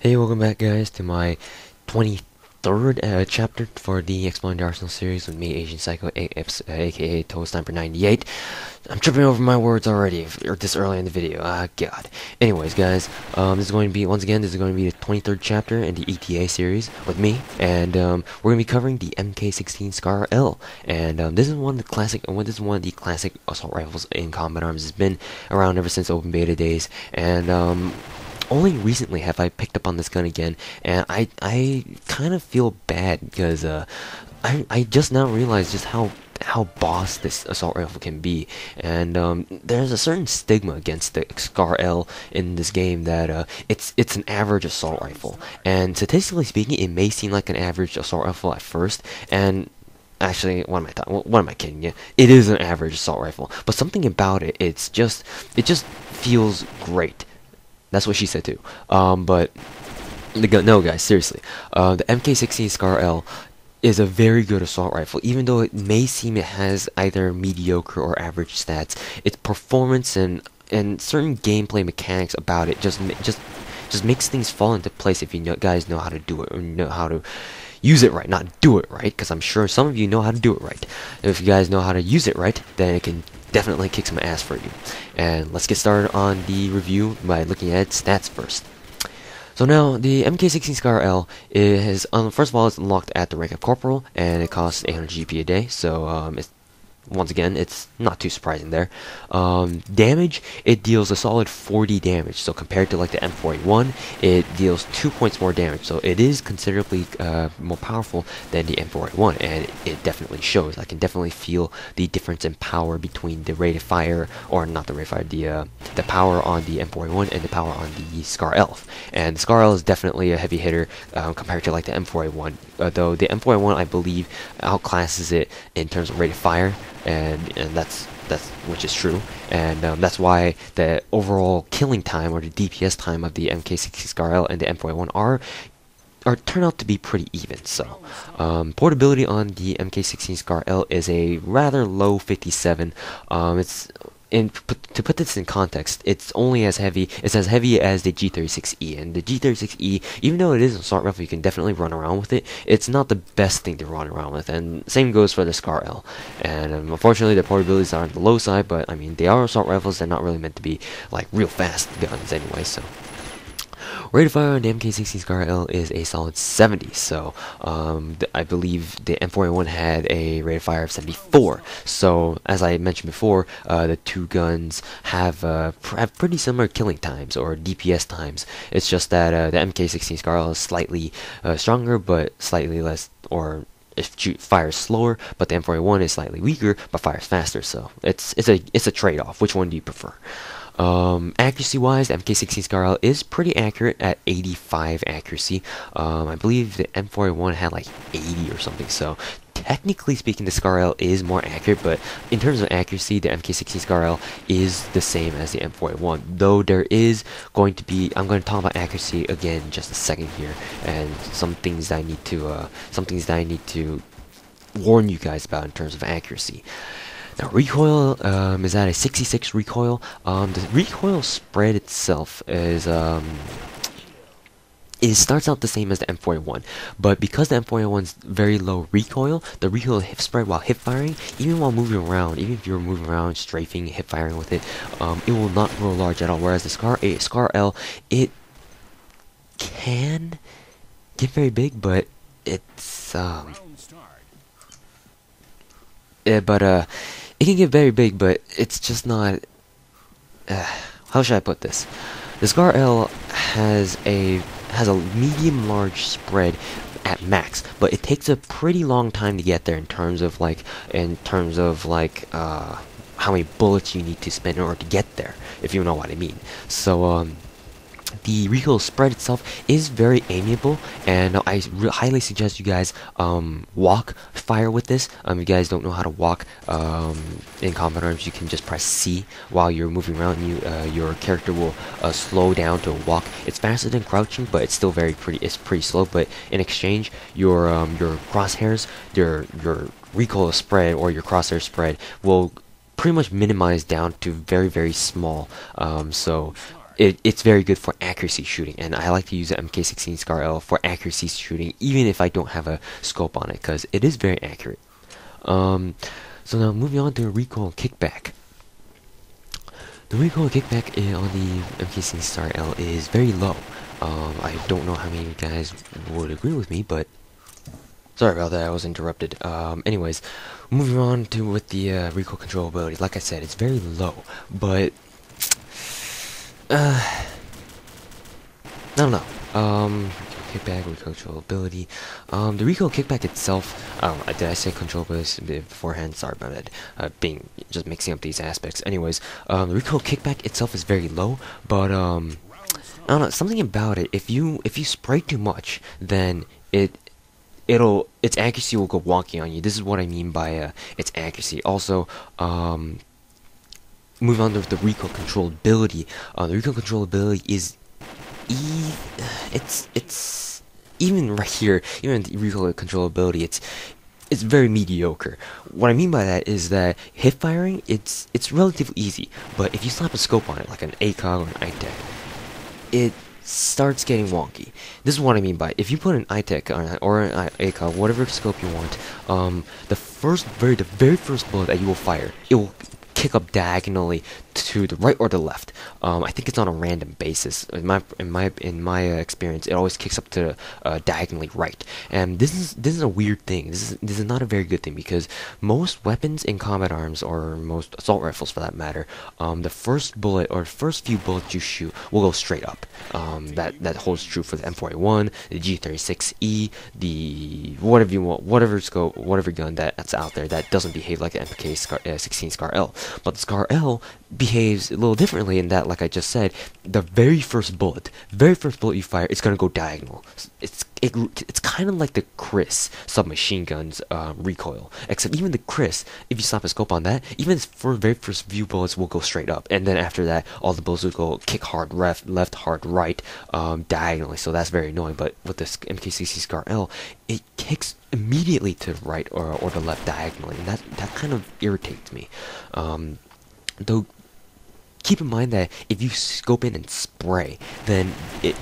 Hey, welcome back guys to my 23rd chapter for the Exploring the Arsenal series with me, Asian Psycho, aka Toast Sniper 98. I'm tripping over my words already, this early in the video, god. Anyways guys, this is going to be, once again, this is going to be the 23rd chapter in the ETA series with me, and we're going to be covering the MK16 SCAR-L, and this is one of the classic assault rifles in combat arms. It's been around ever since open beta days, and only recently have I picked up on this gun again, and I kind of feel bad because I just now realized just how boss this assault rifle can be, and there's a certain stigma against the SCAR-L in this game that it's an average assault rifle, and statistically speaking, it may seem like an average assault rifle at first, and actually, what am I kidding you? It is an average assault rifle, but something about it, it just feels great. That's what she said too. But no, guys, seriously. The MK16 SCAR-L is a very good assault rifle, even though it may seem it has either mediocre or average stats. Its performance and certain gameplay mechanics about it just makes things fall into place if you guys know how to do it, or know how to use it right, not do it right, because I'm sure some of you know how to do it right. If you guys know how to use it right, then it can definitely kick some ass for you. And let's get started on the review by looking at its stats first. So now, the MK16 SCAR-L is, first of all, it's unlocked at the rank of Corporal, and it costs 800 GP a day, so once again, it's not too surprising there. Damage, it deals a solid 40 damage, so compared to like the M4A1, it deals 2 points more damage, so it is considerably more powerful than the M4A1, and it definitely shows. I can definitely feel the difference in power between the rate of fire, or not the rate of fire, the power on the M4A1 and the power on the SCAR-L. And the SCAR-L is definitely a heavy hitter compared to like the M4A1, though the M4A1, I believe, outclasses it in terms of rate of fire, and that's which is true, and that's why the overall killing time, or the DPS time, of the MK16 SCAR-L and the M4A1 are turn out to be pretty even. So portability on the MK16 SCAR-L is a rather low 57. To put this in context, it's as heavy as the G36E, and the G36E, even though it is an assault rifle, you can definitely run around with it, it's not the best thing to run around with, and same goes for the SCAR-L. And unfortunately, the portabilities are on the low side, but I mean, they are assault rifles, they're not really meant to be like real fast guns anyway, so. Rate of fire on the MK16 SCAR-L is a solid 70, so I believe the M4A1 had a rate of fire of 74. So as I mentioned before, the two guns have pretty similar killing times, or DPS times. It's just that the MK16 SCAR-L is slightly stronger, but slightly less, or it fires slower, but the M4A1 is slightly weaker, but fires faster. So it's a trade-off. Which one do you prefer? Accuracy-wise, the MK16 SCAR-L is pretty accurate at 85 accuracy. I believe the M4A1 had like 80 or something, so technically speaking, the SCAR-L is more accurate, but in terms of accuracy, the MK16 SCAR-L is the same as the M4A1, though there is going to be, I'm going to talk about accuracy again in just a second here, and some things that I need to warn you guys about in terms of accuracy. Now, recoil is at a 66 recoil. The recoil spread itself is it starts out the same as the M4A1, but because the M4A1's very low recoil, the recoil hip spread while hip firing, even while moving around, even if you're moving around, strafing, hip firing with it, it will not grow large at all. Whereas the SCAR-L, it can get very big, but it's it can get very big, but it's just not. How should I put this? The SCAR-L has a medium-large spread at max, but it takes a pretty long time to get there in terms of like how many bullets you need to spend in order to get there, if you know what I mean. So the recoil spread itself is very amiable, and I highly suggest you guys walk fire with this. If you guys don't know how to walk in combat arms, you can just press C while you're moving around, and your character will slow down to a walk. It's faster than crouching, but it's still it's pretty slow. But in exchange, your crosshairs, your recoil spread, or your crosshair spread will pretty much minimize down to very, very small. So it's very good for accuracy shooting, and I like to use the MK16 SCAR-L for accuracy shooting, even if I don't have a scope on it, because it is very accurate. So now moving on to Recoil Kickback. The recoil kickback on the MK16 SCAR-L is very low. I don't know how many of you guys would agree with me, but sorry about that, I was interrupted. Anyways, moving on to with the recoil controllability. Like I said, it's very low, but I don't know. Kickback, recoil controllability. The recoil kickback itself, did I say controllability beforehand? Sorry about it. Just mixing up these aspects. Anyways, the recoil kickback itself is very low, but I don't know, something about it. If you spray too much, then its accuracy will go wonky on you. This is what I mean by its accuracy. Also, moving on to the recoil controllability. The recoil controllability is it's even right here, even the recoil controllability, it's very mediocre. What I mean by that is that hip firing, it's relatively easy, but if you slap a scope on it, like an ACOG or an ITEC, it starts getting wonky. This is what I mean by if you put an ITEC or an ACOG, whatever scope you want, the very first bullet that you will fire, it will kick up diagonally to the right or the left. I think it's on a random basis. In my experience, it always kicks up to diagonally right, and this is a weird thing. This is not a very good thing, because most weapons in combat arms, or most assault rifles for that matter, the first bullet or first few bullets you shoot will go straight up. That holds true for the M41, the G36E, the whatever you want, whatever scope, whatever gun that's out there that doesn't behave like the MK16 SCAR-L. But the SCAR-L behaves a little differently in that, like I just said, the very first bullet you fire, it's gonna go diagonal. It's kind of like the Chris submachine gun's recoil, except even the Chris, if you slap a scope on that, even its very first few bullets will go straight up, and then after that, all the bullets will go kick hard left, hard right, diagonally. So that's very annoying. But with this MK16 SCAR-L, it kicks immediately to the right or the left diagonally, and that kind of irritates me. Though, keep in mind that if you scope in and spray, then it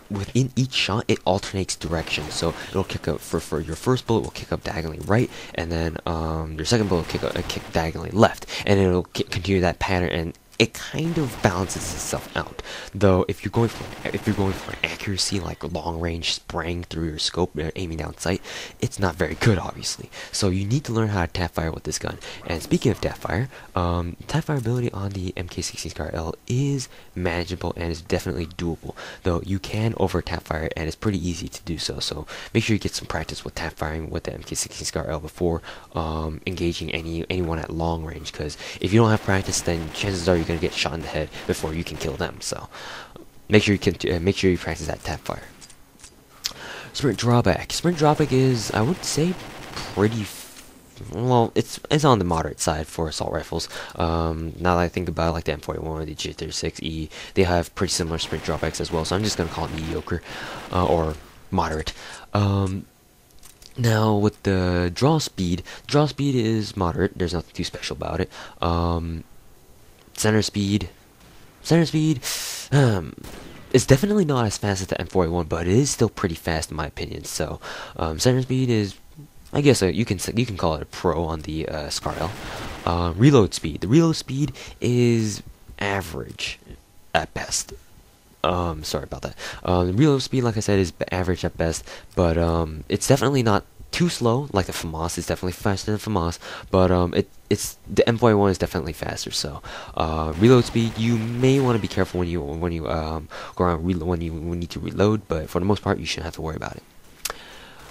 within each shot it alternates direction. So it'll kick up for your first bullet will kick up diagonally right, and then your second bullet will kick diagonally left, and it'll continue that pattern, and it kind of balances itself out. Though if you're going for accuracy, like long range spraying through your scope, aiming down sight, it's not very good, obviously. So you need to learn how to tap fire with this gun. And speaking of tap fire ability on the MK16 SCAR-L is manageable and is definitely doable. Though you can over tap fire, and it's pretty easy to do so. So make sure you get some practice with tap firing with the MK16 SCAR-L before engaging anyone at long range. Because if you don't have practice, then chances are you're gonna get shot in the head before you can kill them. So make sure you practice that tap fire. Sprint drawback. Sprint drawback is, I would say, pretty well, it's on the moderate side for assault rifles. Now that I think about it, like the M41, the G36E, they have pretty similar sprint drawbacks as well. So I'm just gonna call it mediocre or moderate. Now with the draw speed is moderate. There's nothing too special about it. Center speed, it's definitely not as fast as the M41, but it is still pretty fast in my opinion. So, center speed is, I guess you can call it a pro on the SCAR-L. Reload speed, the reload speed is average at best. Sorry about that. The reload speed, like I said, is average at best, but it's definitely not too slow like the FAMAS. It's definitely faster than FAMAS, but it's the M41 is definitely faster. So reload speed, you may want to be careful when you go around when you need to reload, but for the most part you shouldn't have to worry about it.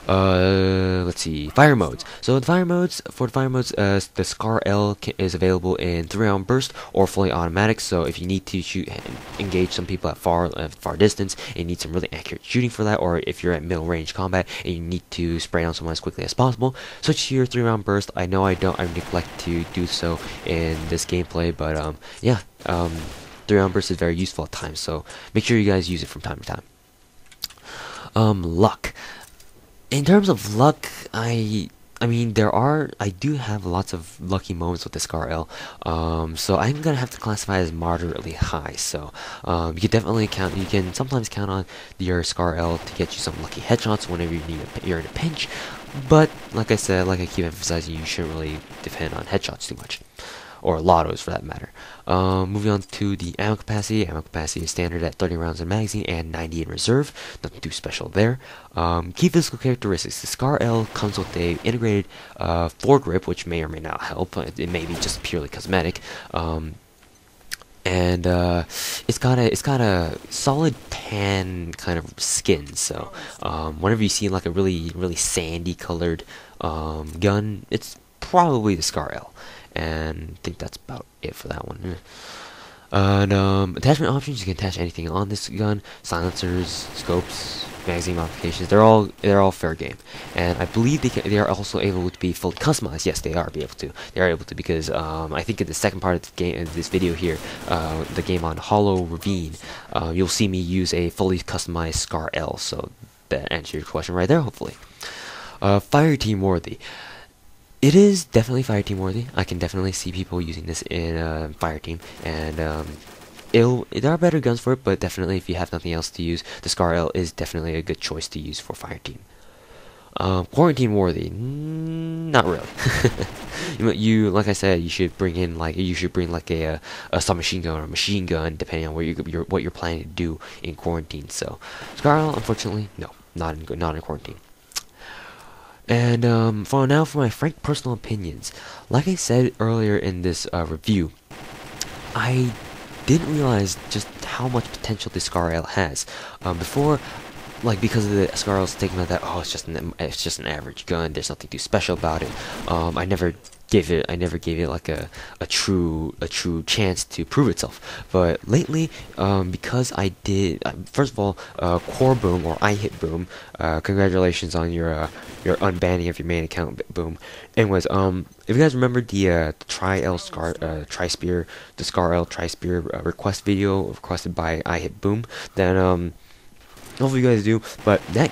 Let's see, fire modes. So the fire modes, the SCAR-L is available in 3-round burst or fully automatic. So if you need to shoot and engage some people at far distance, and you need some really accurate shooting for that, or if you're at middle range combat and you need to spray down someone as quickly as possible, switch to your 3-round burst. I know I neglect to do so in this gameplay, but yeah, 3-round burst is very useful at times. So make sure you guys use it from time to time. Luck. In terms of luck, I I mean, I do have lots of lucky moments with the SCAR-L, so I'm gonna have to classify it as moderately high. So, you can sometimes count on your SCAR-L to get you some lucky headshots whenever you're in a pinch. But, like I said, like I keep emphasizing, you shouldn't really depend on headshots too much. Or lottos for that matter. Moving on to the ammo capacity. Ammo capacity is standard at 30 rounds in magazine and 90 in reserve. Nothing too special there. Key physical characteristics. The SCAR-L comes with a integrated foregrip, which may or may not help. It may be just purely cosmetic. And it's got a solid tan kind of skin. So whenever you see like a really sandy colored gun, it's probably the SCAR-L. And I think that's about it for that one. And attachment options, you can attach anything on this gun: silencers, scopes, magazine modifications. They're all fair game, and I believe they are also able to be fully customized. Yes, they are able to because I think in the second part of the game, this video here, the game on Hollow Ravine, you'll see me use a fully customized SCAR-L. So that answers your question right there, hopefully. Fire team worthy. It is definitely fire team worthy. I can definitely see people using this in fire team, and there are better guns for it, but definitely if you have nothing else to use, the SCAR-L is definitely a good choice to use for fire team. Quarantine worthy, not really. Like I said, you should bring like a submachine gun or a machine gun, depending on what you're planning to do in quarantine. So SCAR-L, unfortunately, no, not in quarantine. And for my frank personal opinions, like I said earlier in this review, I didn't realize just how much potential this SCAR-L has. Before, like, because of the SCAR-L's stigma that, oh, it's just an average gun, there's nothing too special about it. I never gave it like a true chance to prove itself. But lately, because I did, first of all, Core Boom, or I Hit Boom, congratulations on your unbanning of your main account, Boom. Anyways, if you guys remember the Tri-Spear Tri-Spear request video requested by I Hit Boom, then hopefully you guys do. But that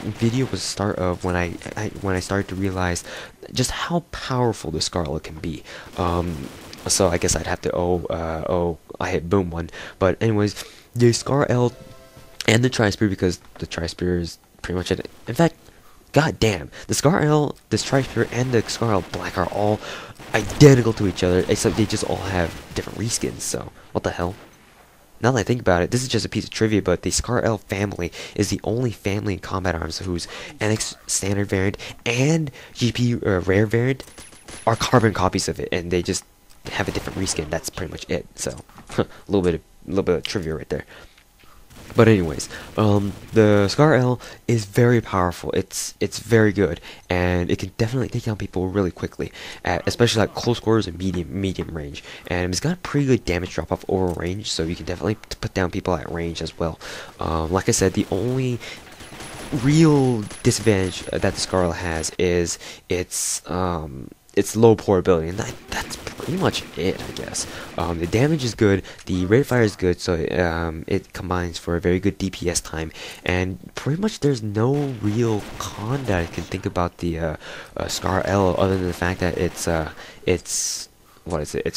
video was the start of when I started to realize just how powerful the SCAR-L can be. So I guess I'd have to owe I Hit Boom one. But anyways, the SCAR-L and the Tri-Spear, because the Tri-Spear is pretty much it. In fact, god damn, the SCAR-L, this Tri-Spear, and the SCAR-L Black are all identical to each other, except they just all have different reskins. So what the hell? Now that I think about it, this is just a piece of trivia, but the SCAR-L family is the only family in combat arms whose NX standard variant and GP rare variant are carbon copies of it, and they just have a different reskin. That's pretty much it. So, a little bit of trivia right there. But anyways, the SCAR-L is very powerful. It's very good, and it can definitely take down people really quickly, especially like close quarters and medium range. And it's got a pretty good damage drop off over range, so you can definitely put down people at range as well. Like I said, the only real disadvantage that the SCAR-L has is its low portability, and that's pretty much it, I guess. The damage is good, the rate of fire is good, so it combines for a very good DPS time, and pretty much there's no real con that I can think about the SCAR-L, other than the fact that its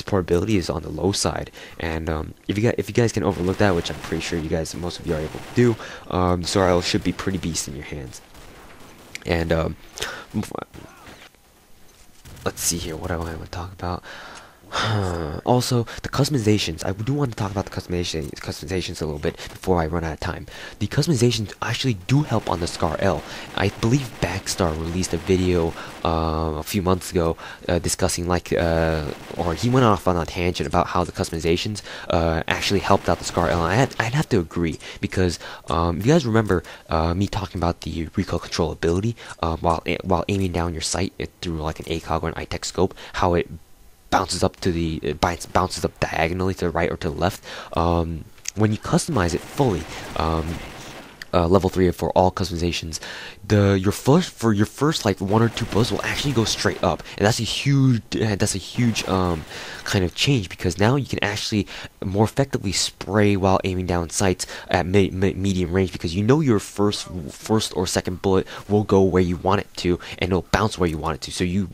portability is on the low side. And if you guys can overlook that, which I'm pretty sure most of you are able to do, the SCAR-L should be pretty beast in your hands. And let's see here, what do I want to talk about? Also, the customizations. I do want to talk about the customizations a little bit before I run out of time. The customizations actually do help on the SCAR-L. I believe Backstar released a video a few months ago discussing or he went off on a tangent about how the customizations actually helped out the SCAR-L. And I'd have to agree, because if you guys remember me talking about the recoil controllability while aiming down your sight through like an ACOG or an ITEC scope, how it bounces up diagonally to the right or to the left. When you customize it fully, level 3 for all customizations, your first like 1 or 2 bullets will actually go straight up, and that's a huge kind of change, because now you can actually more effectively spray while aiming down sights at medium range, because you know your first or second bullet will go where you want it to, and it'll bounce where you want it to. So you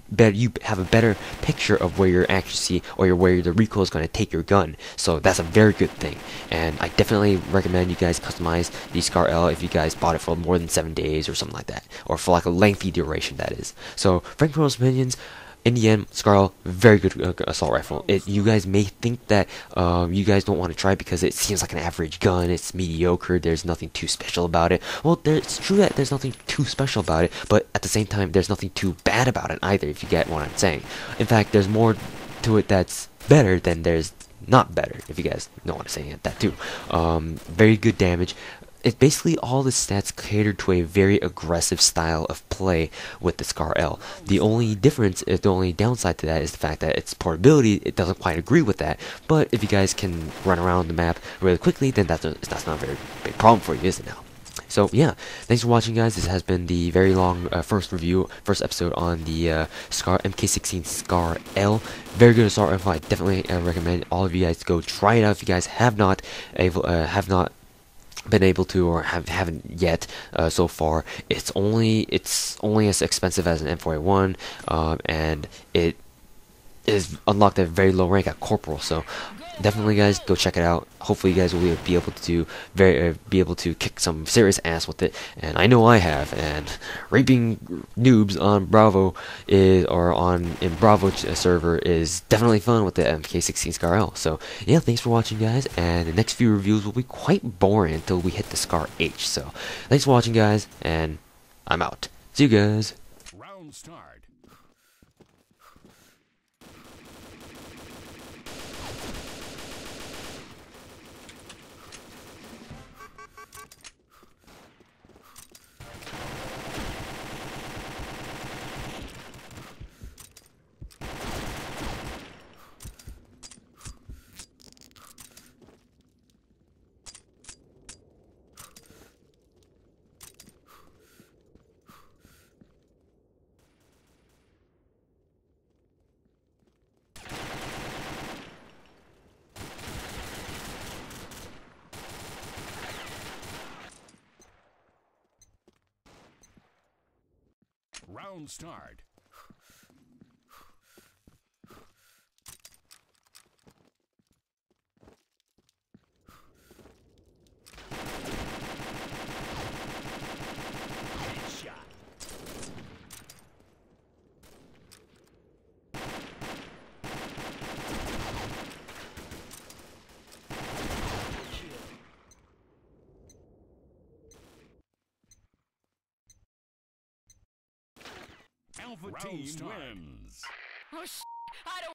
have a better picture of where your accuracy or where the recoil is going to take your gun. So that's a very good thing, and I definitely recommend you guys customize the SCAR-L if you guys bought it for more than 7 days or something like that, or for like a lengthy duration, that is. So Frank Pro's opinions. In the end, SCAR-L, very good assault rifle. You guys may think that you guys don't want to try it because it seems like an average gun. It's mediocre. There's nothing too special about it. Well, it's true that there's nothing too special about it, but at the same time, there's nothing too bad about it either, if you get what I'm saying. In fact, there's more to it that's better than there's not better, if you guys know what I'm saying at that too. Very good damage. It's basically all the stats catered to a very aggressive style of play with the SCAR-L. The only downside to that is the fact that its portability, it doesn't quite agree with that. But if you guys can run around the map really quickly, then that's not a very big problem for you, is it now? So yeah, thanks for watching, guys. This has been the very long first episode on the MK16 SCAR-L. Very good assault rifle. I definitely recommend all of you guys to go try it out if you guys have not been able to, or haven't yet so far. It's only as expensive as an M4A1, and it is unlocked at a very low rank at Corporal. So definitely, guys, go check it out. Hopefully, you guys will be able to kick some serious ass with it. And I know I have. And raping noobs on Bravo in Bravo server is definitely fun with the MK16 SCAR-L. So yeah, thanks for watching, guys. And the next few reviews will be quite boring until we hit the SCAR-H. So thanks for watching, guys, and I'm out. See you guys. Round start. Round start. Headshot. Alpha team wins. Oh, I don't